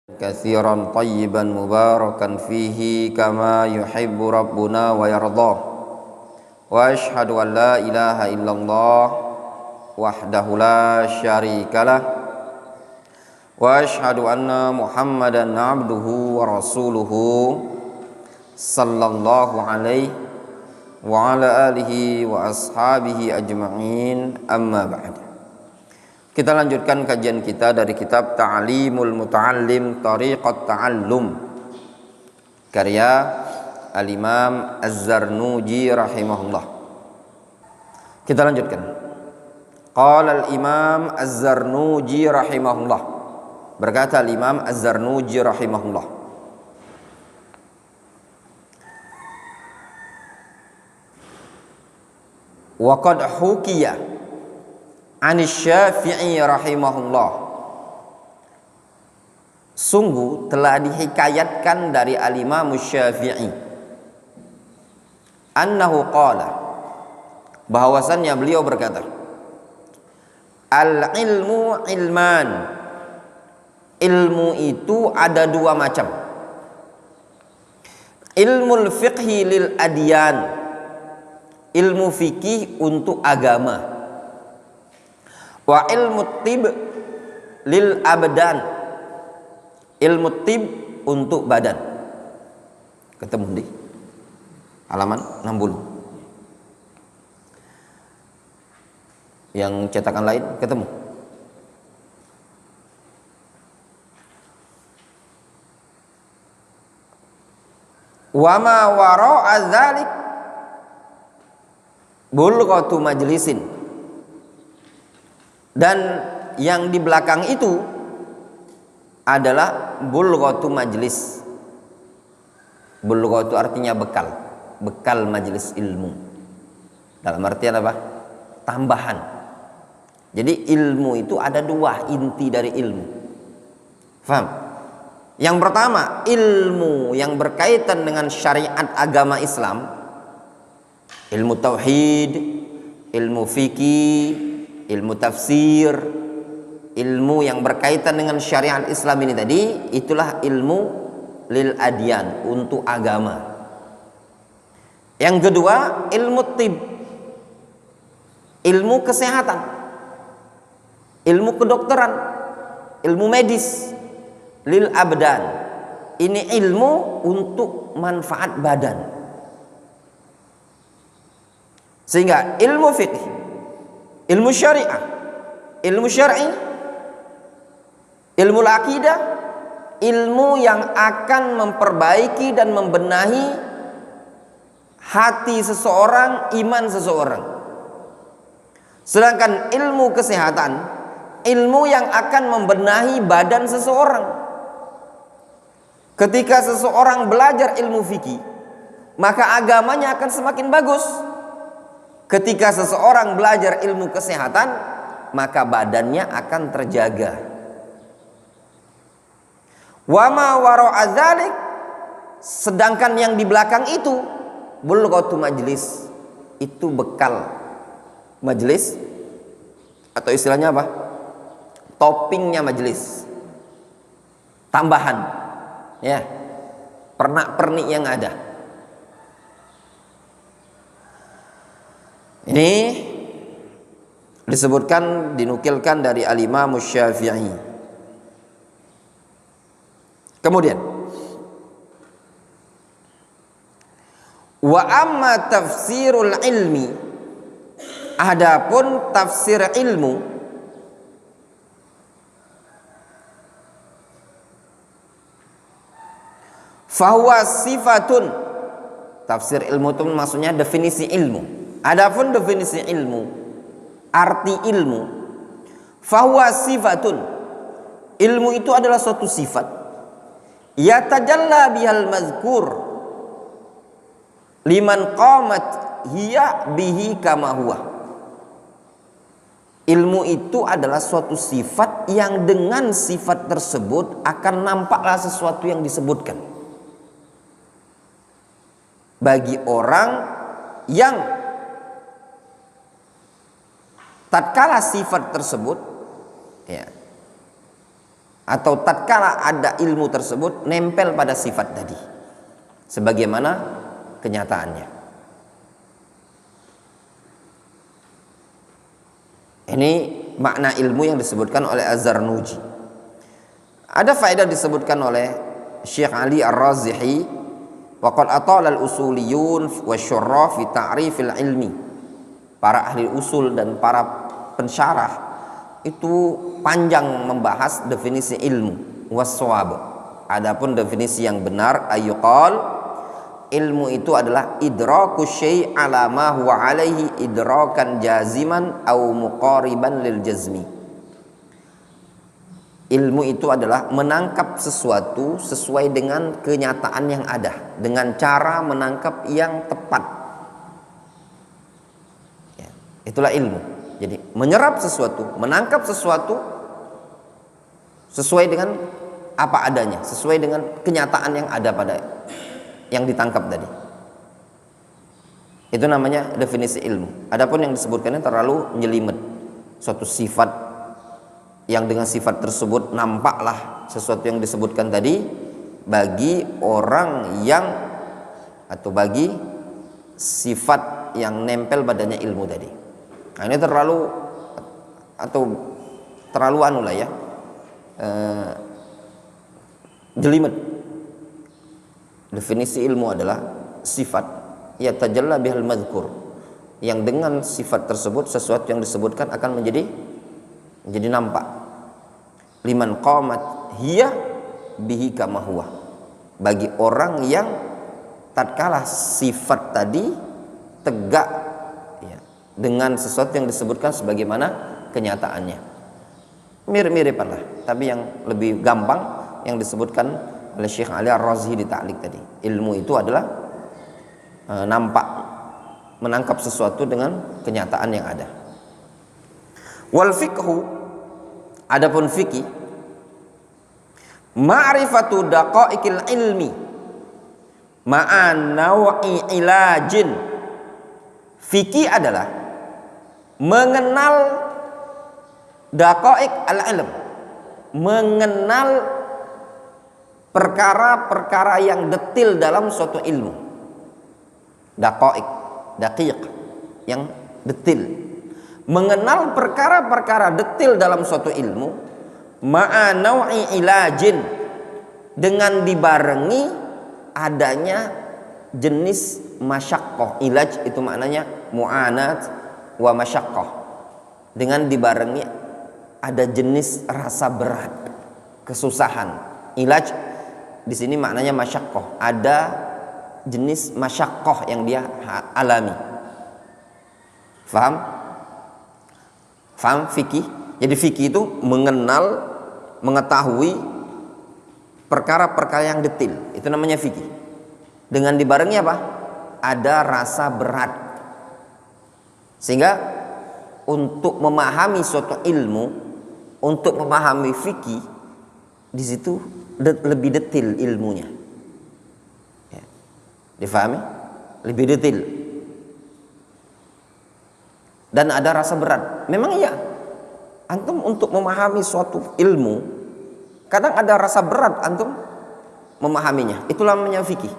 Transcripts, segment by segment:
كثيرا طيبا مباركا فيه كما يحب ربنا ويرضاه وأشهد أن لا إله إلا الله وحده لا شريك له وأشهد أن محمدا عبده ورسوله صلى الله عليه وعلى آله وأصحابه أجمعين أما بعد. Kita lanjutkan kajian kita dari kitab Ta'limul Muta'allim Tariqat Ta'allum karya Al-Imam Az-Zarnuji rahimahullah. Kita lanjutkan. Qala Al-Imam Az-Zarnuji rahimahullah. Berkata Al-Imam Az-Zarnuji rahimahullah, wa qad hukiya Anis Syafi'i rahimahullah, sungguh telah dihikayatkan dari Al-Imam Syafi'i annahu qala, bahwasannya beliau berkata, al-ilmu ilman, ilmu itu ada dua macam. Ilmul fiqhi lil adyan, ilmu fikih untuk agama. Wa ilmu tib lil abdan, ilmu tib untuk badan. Ketemu di halaman 60. Yang cetakan lain ketemu. Wa ma wara'a dzalik bulghatu majlisin, dan yang di belakang itu adalah bulghatu majlis. Bulghatu artinya bekal, bekal majlis ilmu. Dalam artian apa? Tambahan. Jadi ilmu itu ada dua inti dari ilmu. Faham? Yang pertama, ilmu yang berkaitan dengan syariat agama Islam, ilmu tauhid, ilmu fikih, ilmu tafsir, ilmu yang berkaitan dengan syariat Islam ini tadi, itulah ilmu lil adyan, untuk agama. Yang kedua, ilmu tib, ilmu kesehatan, ilmu kedokteran, ilmu medis, lil abdan, ini ilmu untuk manfaat badan. Sehingga ilmu fikih, ilmu syariah, ilmu syar'i, ilmu akidah, ilmu yang akan memperbaiki dan membenahi hati seseorang, iman seseorang. Sedangkan ilmu kesehatan, ilmu yang akan membenahi badan seseorang. Ketika seseorang belajar ilmu fikih, maka agamanya akan semakin bagus. Ketika seseorang belajar ilmu kesehatan, maka badannya akan terjaga. Wa ma wara'a dzalik, sedangkan yang di belakang itu bulghatu majlis, itu bekal majlis, atau istilahnya apa? Toppingnya majlis, tambahan, ya, pernak-pernik yang ada. Ini disebutkan, dinukilkan dari Al-Imam Syafi'i. Kemudian, wa amma tafsirul ilmi, adapun tafsir ilmu, fahuwa sifatun, tafsir ilmu itu maksudnya definisi ilmu. Adapun definisi ilmu, arti ilmu, fahuwa sifatun, ilmu itu adalah suatu sifat, yatajalla bihal mazkur liman qamat hiya bihi kama huwa. Ilmu itu adalah suatu sifat yang dengan sifat tersebut akan nampaklah sesuatu yang disebutkan bagi orang yang tatkala sifat tersebut, ya, atau tatkala ada ilmu tersebut nempel pada sifat tadi sebagaimana kenyataannya. Ini makna ilmu yang disebutkan oleh Az-Zarnuji. Ada faedah disebutkan oleh Syekh Ali Ar-Razihi, wa qad atala al-usuliyun wa syurrah fi ta'rifil ilmi. Para ahli usul dan para pensyarah itu panjang membahas definisi ilmu was-shawab. Adapun definisi yang benar ayyuqal, ilmu itu adalah idraku syai' ala ma huwa alaihi idrakan jaziman au muqariban lil jazmi. Ilmu itu adalah menangkap sesuatu sesuai dengan kenyataan yang ada, dengan cara menangkap yang tepat. Ya, itulah ilmu. Jadi menyerap sesuatu, menangkap sesuatu sesuai dengan apa adanya, sesuai dengan kenyataan yang ada pada yang ditangkap tadi. Itu namanya definisi ilmu. Adapun yang disebutkannya terlalu menyelimet. Suatu sifat yang dengan sifat tersebut nampaklah sesuatu yang disebutkan tadi bagi orang yang atau bagi sifat yang nempel badannya ilmu tadi. Nah, ini terlalu anu lah ya, jelimet. Definisi ilmu adalah sifat ya tajalla bihal madhkur, yang dengan sifat tersebut sesuatu yang disebutkan akan menjadi nampak. Liman qamat hiya bihi kama huwa, bagi orang yang tatkala sifat tadi tegak ya, dengan sesuatu yang disebutkan sebagaimana kenyataannya. Mirip-miripan lah, tapi yang lebih gampang yang disebutkan oleh Syekh Ali Ar-Razihi di ta'liq tadi. Ilmu itu adalah nampak, menangkap sesuatu dengan kenyataan yang ada. Wal fiqhu, adapun fikih, ma'rifatu daqaiqil ilmi ma'an naw'i ilajin. Fikih adalah mengenal daqaiq al-ilm, mengenal perkara-perkara yang detil dalam suatu ilmu. Daqaiq, daqiq, yang detil. Mengenal perkara-perkara detil dalam suatu ilmu, ma'a naw'i ilajin, dengan dibarengi adanya jenis masyaqqah. Ilaj itu maknanya mu'anat wa masyaqqah, dengan dibarengi ada jenis rasa berat, kesusahan. Ilaj di sini maknanya masyaqqah, ada jenis masyaqqah yang dia alami. Faham? Faham fikih? Jadi fikih itu mengenal, mengetahui perkara-perkara yang detil. Itu namanya fikih. Dengan dibarengi apa? Ada rasa berat. Sehingga untuk memahami suatu ilmu, untuk memahami fikih, di situ lebih detil ilmunya. Ya. Difahami? Lebih detil. Dan ada rasa berat. Memang iya, antum untuk memahami suatu ilmu kadang ada rasa berat antum memahaminya. Itulah namanya fikih.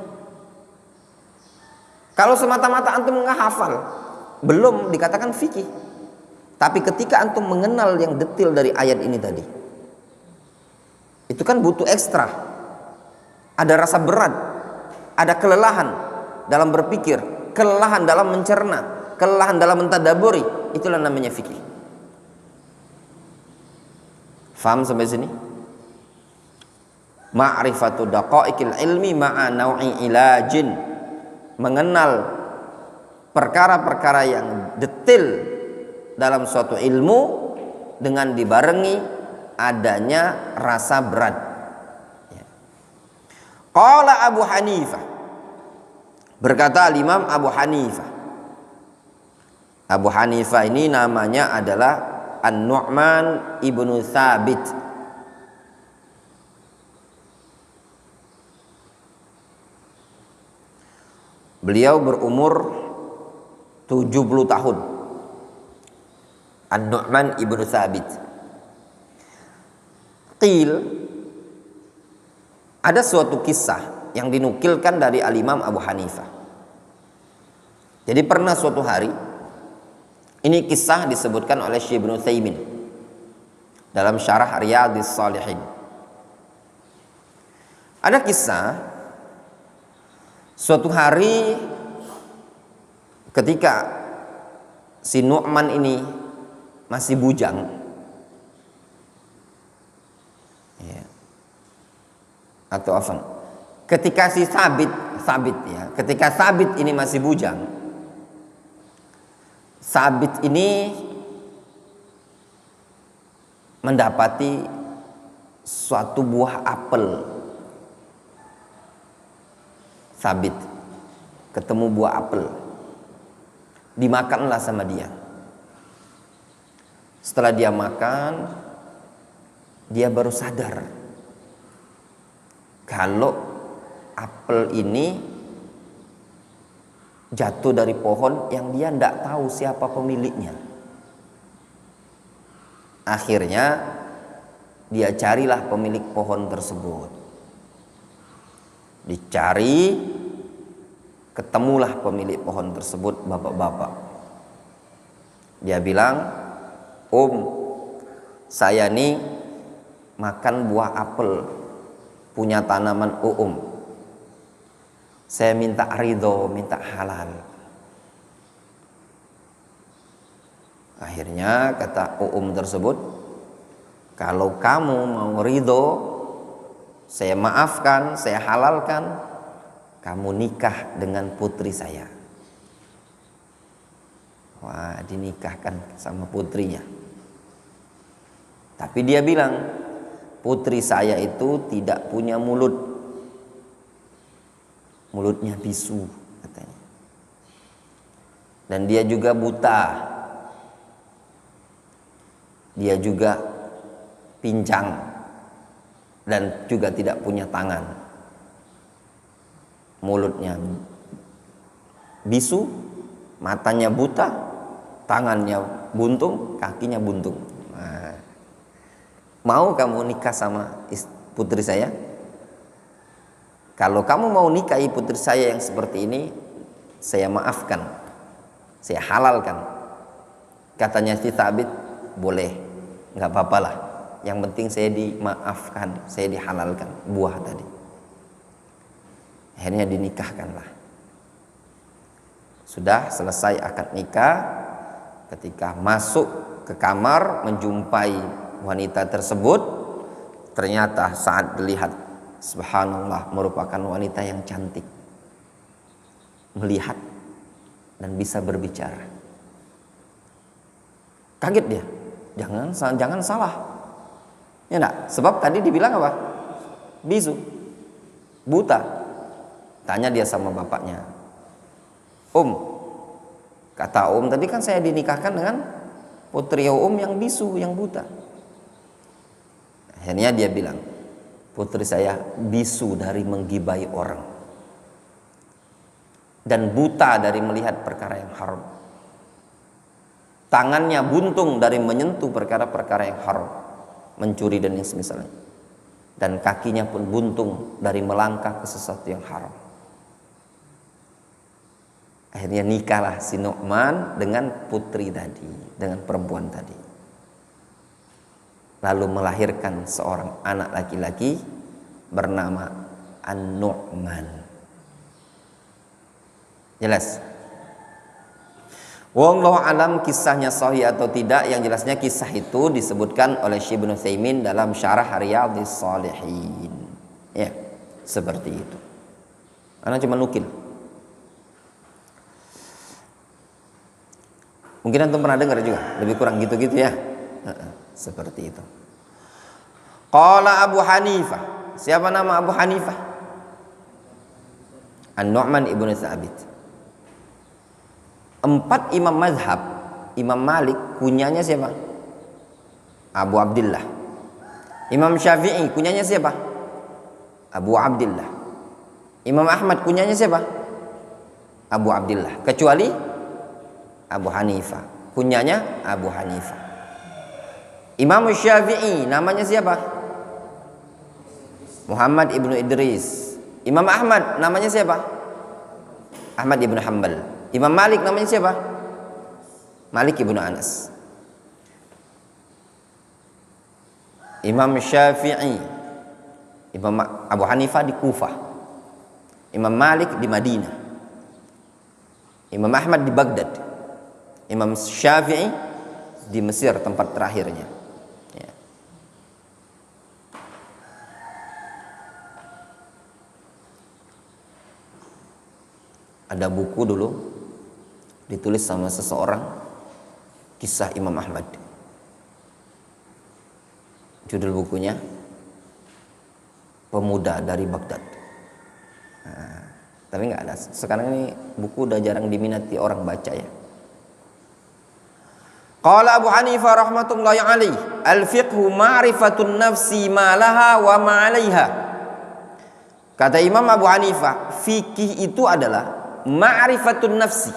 Kalau semata-mata antum menghafal, belum dikatakan fikih. Tapi ketika antum mengenal yang detil dari ayat ini tadi, itu kan butuh ekstra. Ada rasa berat, ada kelelahan dalam berpikir, kelelahan dalam mencerna, kelelahan dalam mentadaburi. Itulah namanya fikih. Faham sampai sini? Ma'rifatu daqaiqil ilmi ma'a naw'i ilajin, mengenal perkara-perkara yang detil dalam suatu ilmu dengan dibarengi adanya rasa berat. Qala Abu Hanifah, berkata Imam Abu Hanifah. Abu Hanifah ini namanya adalah An-Nu'man ibnu Thabit. Beliau berumur 70 tahun. An-Nu'man ibnu Thabit. Qil, ada suatu kisah yang dinukilkan dari Al-Imam Abu Hanifah. Jadi pernah suatu hari, ini kisah disebutkan oleh Syekh Ibnu Utsaimin dalam Syarah Riyadhis Shalihin. Ada kisah suatu hari ketika si Nu'man ini masih bujang, ya, atau apa? Ketika si Sabit ya, ketika Sabit ini masih bujang, Sabit ini mendapati suatu buah apel. Sabit ketemu buah apel, dimakanlah sama dia. Setelah dia makan, dia baru sadar kalau apel ini jatuh dari pohon yang dia tidak tahu siapa pemiliknya. Akhirnya dia carilah pemilik pohon tersebut. Dicari, ketemulah pemilik pohon tersebut, bapak-bapak. Dia bilang, saya nih makan buah apel punya tanaman Saya minta ridho, minta halal. Akhirnya kata tersebut, kalau kamu mau ridho, saya maafkan, saya halalkan, kamu nikah dengan putri saya. Wah, dinikahkan sama putrinya. Tapi dia bilang, putri saya itu tidak punya mulut. Mulutnya bisu katanya. Dan dia juga buta. Dia juga pincang. Dan juga tidak punya tangan. Mulutnya bisu, matanya buta, tangannya buntung, kakinya buntung. Nah, mau kamu nikah sama putri saya? Kalau kamu mau nikahi putri saya yang seperti ini, saya maafkan, saya halalkan. Katanya si Thabit, boleh, nggak apa-apa lah. Yang penting saya dimaafkan, saya dihalalkan buah tadi. Akhirnya dinikahkanlah. Sudah selesai akad nikah, ketika masuk ke kamar menjumpai wanita tersebut, ternyata saat dilihat, subhanallah, merupakan wanita yang cantik, melihat dan bisa berbicara. Kaget dia, jangan salah. Ya enggak? Sebab tadi dibilang apa? Bisu, buta. Tanya dia sama bapaknya, kata tadi kan saya dinikahkan dengan putri yang bisu, yang buta. Akhirnya dia bilang, putri saya bisu dari menggibai orang dan buta dari melihat perkara yang haram. Tangannya buntung dari menyentuh perkara-perkara yang haram, mencuri dan yang semisalnya. Dan kakinya pun buntung dari melangkah ke sesuatu yang haram. Akhirnya nikahlah si Nu'man dengan putri tadi, dengan perempuan tadi. Lalu melahirkan seorang anak laki-laki bernama An-Nu'man. Jelas? Wallahu alam kisahnya sahih atau tidak, yang jelasnya kisah itu disebutkan oleh Syekh Ibnu Utsaimin dalam Syarah Riyadhis Shalihin. Ya, seperti itu. Karena cuma nukil. Mungkin antum pernah dengar juga, lebih kurang gitu-gitu ya. Seperti itu. Qala Abu Hanifah. Siapa nama Abu Hanifah? An-Nu'man ibnu Tsabit. 4 imam mazhab, Imam Malik kunyanya siapa? Abu Abdullah. Imam Syafi'i kunyanya siapa? Abu Abdullah. Imam Ahmad kunyanya siapa? Abu Abdullah. Kecuali Abu Hanifah, kunyanya Abu Hanifah. Imam Syafi'i namanya siapa? Muhammad ibnu Idris. Imam Ahmad namanya siapa? Ahmad ibnu Hanbal. Imam Malik namanya siapa? Malik ibnu Anas. Imam Syafi'i, Imam Abu Hanifah di Kufah, Imam Malik di Madinah, Imam Ahmad di Baghdad, Imam Syafi'i di Mesir tempat terakhirnya. Ya. Ada buku dulu ditulis sama seseorang, kisah Imam Ahmad. Judul bukunya Pemuda dari Baghdad. Nah, tapi nggak ada. Sekarang ini buku udah jarang diminati orang baca ya. Qala Abu Hanifah rahmatullahi alaihi, al-fiqhu ma'rifatun nafsi ma laha wa ma 'alaiha. Kata Imam Abu Hanifah, fikih itu adalah ma'rifatun nafsi,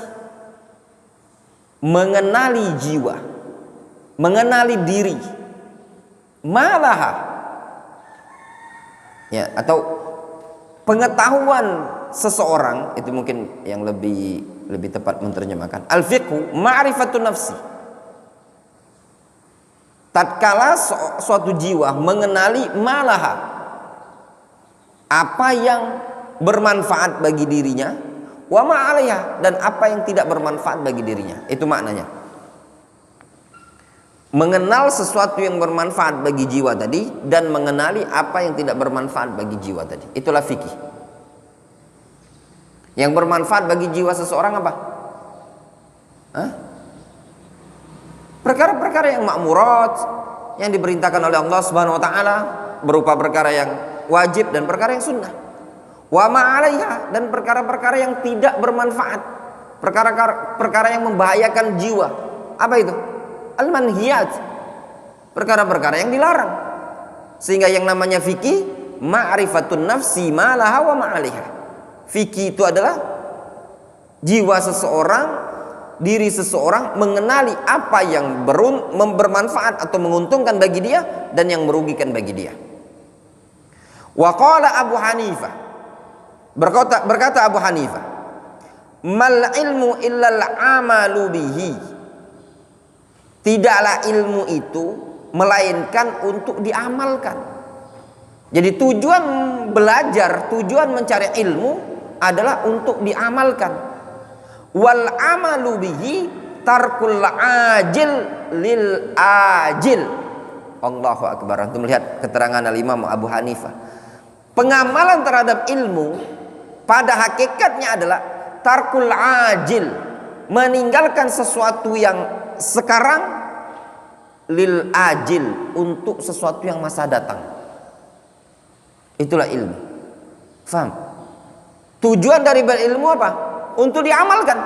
mengenali jiwa, mengenali diri, malaha, ya, atau pengetahuan seseorang, itu mungkin yang lebih tepat menerjemahkan. Al-fiqhu ma'rifatun nafsi, tatkala suatu jiwa mengenali malaha, apa yang bermanfaat bagi dirinya, wa ma'alaiha, dan apa yang tidak bermanfaat bagi dirinya. Itu maknanya. Mengenal sesuatu yang bermanfaat bagi jiwa tadi, dan mengenali apa yang tidak bermanfaat bagi jiwa tadi. Itulah fikih. Yang bermanfaat bagi jiwa seseorang apa? Perkara-perkara yang makmurat, yang diperintahkan oleh Allah Subhanahu wa taala, berupa perkara yang wajib dan perkara yang sunnah. Wa ma'alaiha, dan perkara-perkara yang tidak bermanfaat, perkara yang membahayakan jiwa. Apa itu? Al-manhiyat, perkara-perkara yang dilarang. Sehingga yang namanya fikih ma'rifatun nafsi ma laha wa ma'alaiha. Fikih itu adalah jiwa seseorang, diri seseorang mengenali apa yang bermanfaat atau menguntungkan bagi dia dan yang merugikan bagi dia. Wa qala Abu Hanifah, berkata Abu Hanifah, mal ilmu illal amalu bihi. Tidaklah ilmu itu melainkan untuk diamalkan. Jadi tujuan belajar, tujuan mencari ilmu adalah untuk diamalkan. Wal amalu bihi tarkul ajil lil ajil. Allahu akbar. Antum melihat keterangan al-Imam Abu Hanifah. Pengamalan terhadap ilmu pada hakikatnya adalah tarkul ajil, meninggalkan sesuatu yang sekarang, lil ajil, untuk sesuatu yang masa datang. Itulah ilmu. Faham? Tujuan dari berilmu apa? Untuk diamalkan.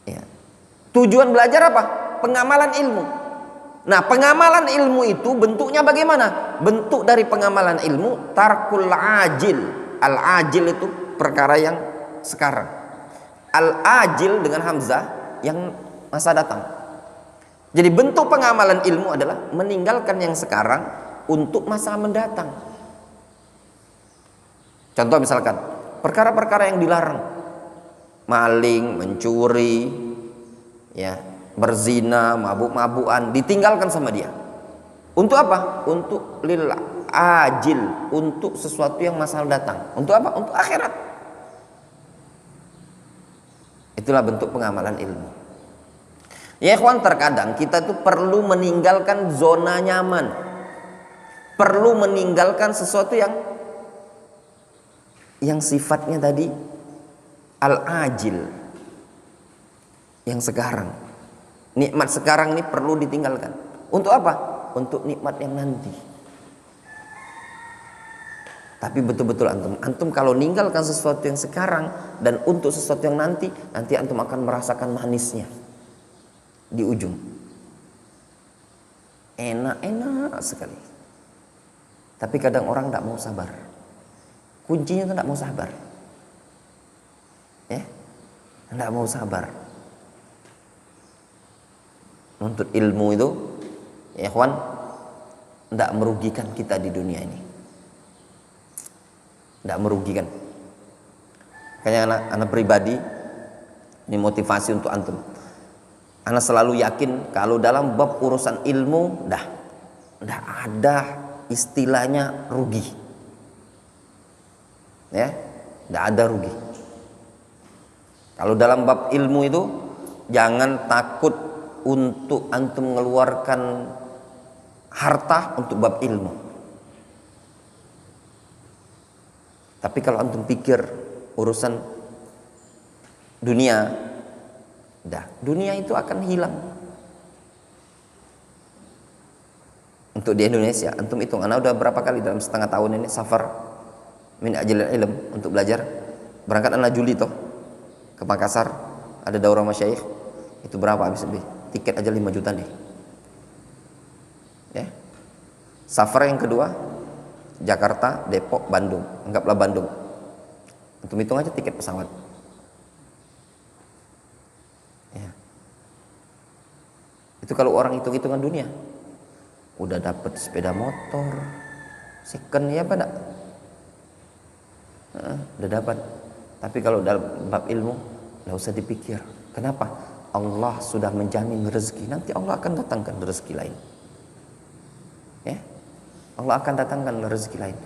Ya. Tujuan belajar apa? Pengamalan ilmu. Nah, pengamalan ilmu itu bentuknya bagaimana? Bentuk dari pengamalan ilmu tarkul ajil. Al-ajil itu perkara yang sekarang. Al-ajil dengan hamzah yang masa datang. Jadi bentuk pengamalan ilmu adalah meninggalkan yang sekarang untuk masa mendatang. Contoh misalkan perkara-perkara yang dilarang, maling, mencuri, ya, berzina, mabuk-mabukan, ditinggalkan sama dia. Untuk apa? Untuk lil ajil, untuk sesuatu yang masa datang. Untuk apa? Untuk akhirat. Itulah bentuk pengamalan ilmu. Ya ikhwan, terkadang kita tuh perlu meninggalkan zona nyaman, perlu meninggalkan sesuatu yang sifatnya tadi al-ajil, yang sekarang. Nikmat sekarang ini perlu ditinggalkan. Untuk apa? Untuk nikmat yang nanti. Tapi betul-betul antum kalau ninggalkan sesuatu yang sekarang dan untuk sesuatu yang nanti antum akan merasakan manisnya di ujung. Enak-enak sekali. Tapi kadang orang tidak mau sabar. Kuncinya itu tidak mau sabar. Ya, tidak mau sabar. Untuk ilmu itu, ya kawan, tidak merugikan kita di dunia ini, tidak merugikan. Kayaknya anak pribadi ini motivasi untuk antum. Anak selalu yakin kalau dalam bab urusan ilmu tidak ada istilahnya rugi, ya, tidak ada rugi. Kalau dalam bab ilmu itu jangan takut untuk antum mengeluarkan harta untuk bab ilmu. Tapi kalau antum pikir urusan dunia, dunia itu akan hilang. Untuk di Indonesia, antum hitung, anak udah berapa kali dalam setengah tahun ini safar min ajlil ilm untuk belajar. Berangkat anak Juli toh ke Makassar, ada daurah masyayikh. Itu berapa habis lebih? Tiket aja 5 juta deh. Ya. Safar yang kedua, Jakarta, Depok, Bandung. Anggaplah Bandung. Antum hitung aja tiket pesawat. Ya. Itu kalau orang hitung-hitungan dunia. Udah dapat sepeda motor second, ya apa enggak? Udah dapat. Tapi kalau dalam bab ilmu enggak usah dipikir. Kenapa? Allah sudah menjamin rezeki. Nanti Allah akan datangkan rezeki lain. Ya. Allah akan datangkan rezeki lain.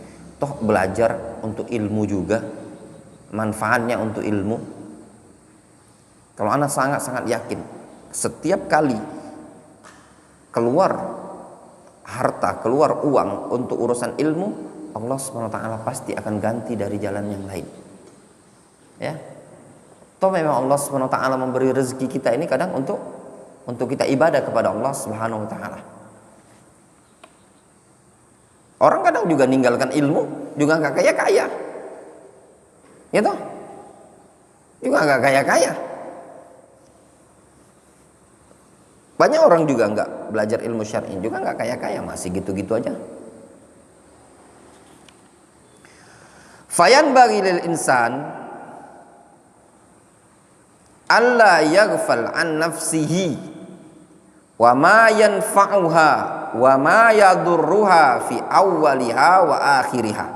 Toh belajar untuk ilmu juga, manfaatnya untuk ilmu. Kalau anak sangat-sangat yakin, setiap kali keluar harta, keluar uang untuk urusan ilmu, Allah SWT pasti akan ganti dari jalan yang lain. Ya, toh memang Allah SWT memberi rezeki kita ini kadang untuk kita ibadah kepada Allah Subhanahu Wa Taala. Orang kadang juga ninggalkan ilmu, juga nggak kaya-kaya, ya toh, juga nggak kaya-kaya. Banyak orang juga nggak belajar ilmu syar'i, juga nggak kaya-kaya, masih gitu-gitu aja. Fayan bagi lil insan alla yaghfal an nafsihi wa ma yanfa'uha wa ma yadurruha fi awwaliha wa akhiriha.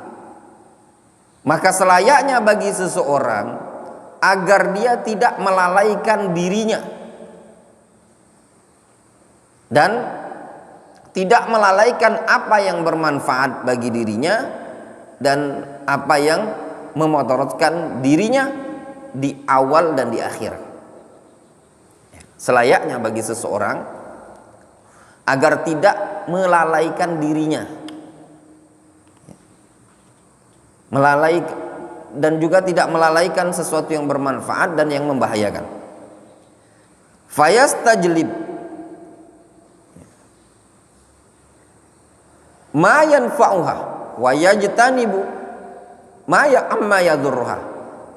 Maka selayaknya bagi seseorang agar dia tidak melalaikan dirinya dan tidak melalaikan apa yang bermanfaat bagi dirinya dan apa yang memudaratkan dirinya di awal dan di akhir. Selayaknya bagi seseorang agar tidak melalaikan dirinya, dan juga tidak melalaikan sesuatu yang bermanfaat dan yang membahayakan. Fayastajlib ma yanfa'uha wa yajtanibu ma amma yadurruha.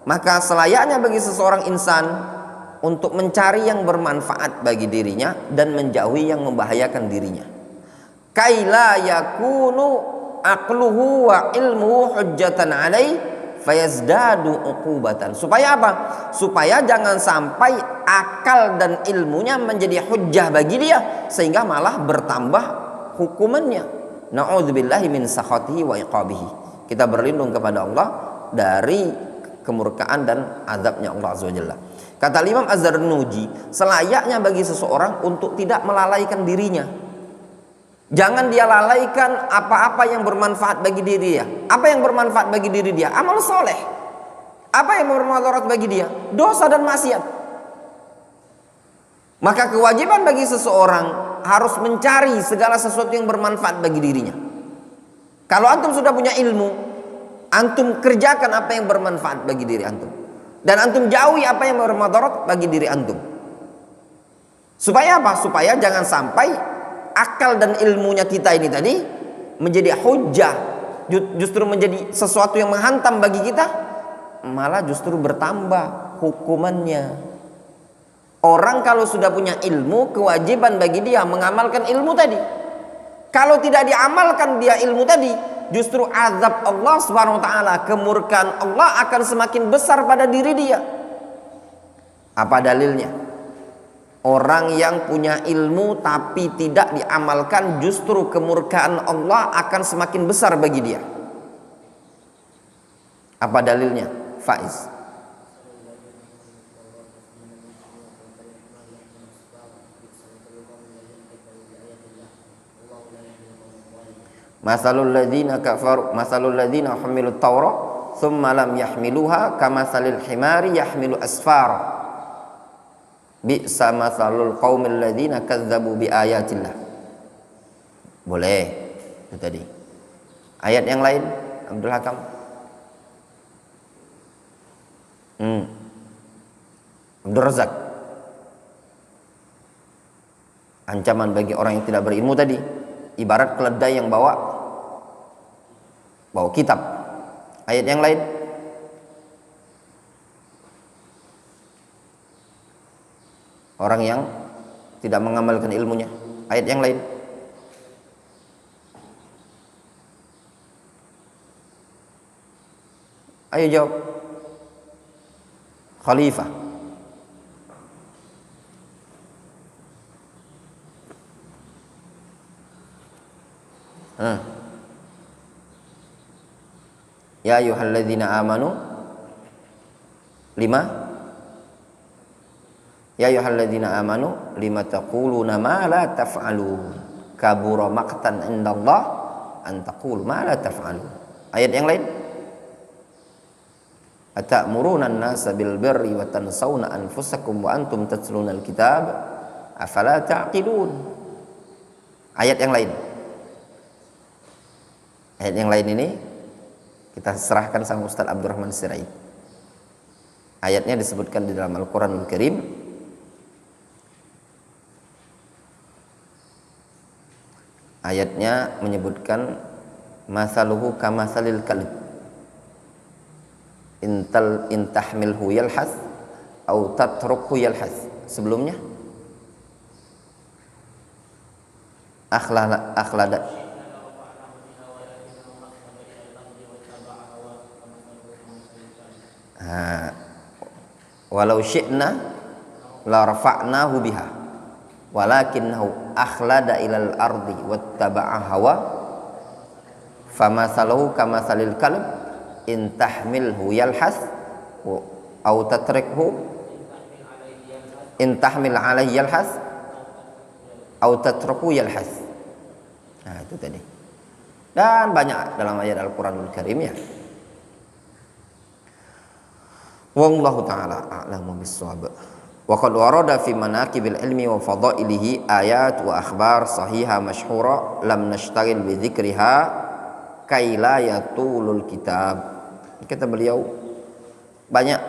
Maka selayaknya bagi seseorang insan untuk mencari yang bermanfaat bagi dirinya dan menjauhi yang membahayakan dirinya. Kaila yakunu aqluhu wa ilmuhu hujjatan alai fayazdadu uqubatan. Supaya apa? Supaya jangan sampai akal dan ilmunya menjadi hujjah bagi dia sehingga malah bertambah hukumannya. Na'udzubillahi min sakhatihi wa iqabihi. Kita berlindung kepada Allah dari kemurkaan dan azabnya Allah Azza wa Jalla. Kata Imam Az-Zarnuji, selayaknya bagi seseorang untuk tidak melalaikan dirinya. Jangan dia lalaikan apa-apa yang bermanfaat bagi diri dia. Apa yang bermanfaat bagi diri dia? Amal soleh. Apa yang bermudarat bagi dia? Dosa dan maksiat. Maka kewajiban bagi seseorang harus mencari segala sesuatu yang bermanfaat bagi dirinya. Kalau antum sudah punya ilmu, antum kerjakan apa yang bermanfaat bagi diri antum, dan antum jauhi apa yang bermudarat bagi diri antum. Supaya apa? Supaya jangan sampai akal dan ilmunya kita ini tadi menjadi hujjah, justru menjadi sesuatu yang menghantam bagi kita, malah justru bertambah hukumannya. Orang kalau sudah punya ilmu, kewajiban bagi dia mengamalkan ilmu tadi. Kalau tidak diamalkan dia ilmu tadi, justru azab Allah Subhanahu wa taala, kemurkaan Allah akan semakin besar pada diri dia. Apa dalilnya? Orang yang punya ilmu tapi tidak diamalkan, justru kemurkaan Allah akan semakin besar bagi dia. Apa dalilnya? Faiz. Masalul ladzina kafaru masalul ladzina hamilut Taurat tsumma lam yahmiluha kamasalil himari yahmilu asfara. Bi'sa masalul qaumil ladzina kadzdzabu biayatillah. Boleh itu tadi. Ayat yang lain Abdul Hakam. Abdul Razak. Ancaman bagi orang yang tidak berilmu tadi ibarat keledai yang bawa kitab. Ayat yang lain. Orang yang tidak mengamalkan ilmunya. Ayat yang lain. Ayo jawab. Khalifah. Ya ayyuhalladzina amanu lima lima taquluna ma la taf'alun kabura maqtan indallah an taqulu ma la taf'alun. Ayat yang lain. Atamuruna an-nasa bil birri wa tansawna anfusakum wa antum tatluna al-kitab afala ta'qilun. Ayat yang lain. Ayat yang lain ini kita serahkan sama Ustaz Abdurrahman Sirait. Ayatnya disebutkan di dalam Al-Quranul Karim. Ayatnya menyebutkan masaluhu kamasalil kalb intahmilhu yalhas au tatrukhu yalhas. Sebelumnya akhlada walau syi'na la rafa'nahu biha walakinnahu akhlada ilal ardi wattaba'a hawa famasaluhu kamasalil kalb in tahmilhu yalhas au tatrikhu in tahmil alaihi yalhas au tatruku yalhas. Nah itu tadi. Dan banyak dalam ayat Al-Quranul Karim ya. Wallahu ta'ala a'lamu bis-shawab. Wa qad warada fi manaqibil ilmi wa fadailihi ayat wa akhbar sahiha masyhura lam nashtaghil bi dzikriha kai la yatulul kitab. Kata beliau banyak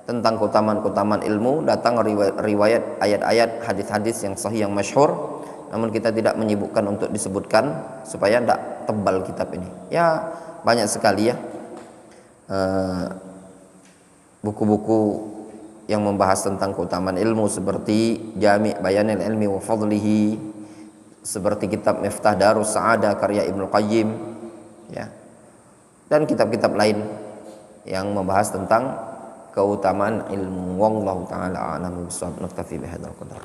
tentang keutamaan-keutamaan ilmu, datang riwayat ayat-ayat hadis-hadis yang sahih yang masyhur, namun kita tidak menyibukkan untuk disebutkan supaya tidak tebal kitab ini. Ya banyak sekali ya buku-buku yang membahas tentang keutamaan ilmu seperti Jami' Bayanil Ilmi wa Fadlihi, seperti kitab Miftah Darus Sa'adah karya Ibnu Qayyim ya, dan kitab-kitab lain yang membahas tentang keutamaan ilmu. Wallahu ta'ala a'lamu bishawab. Naktafi bihadzal qadar.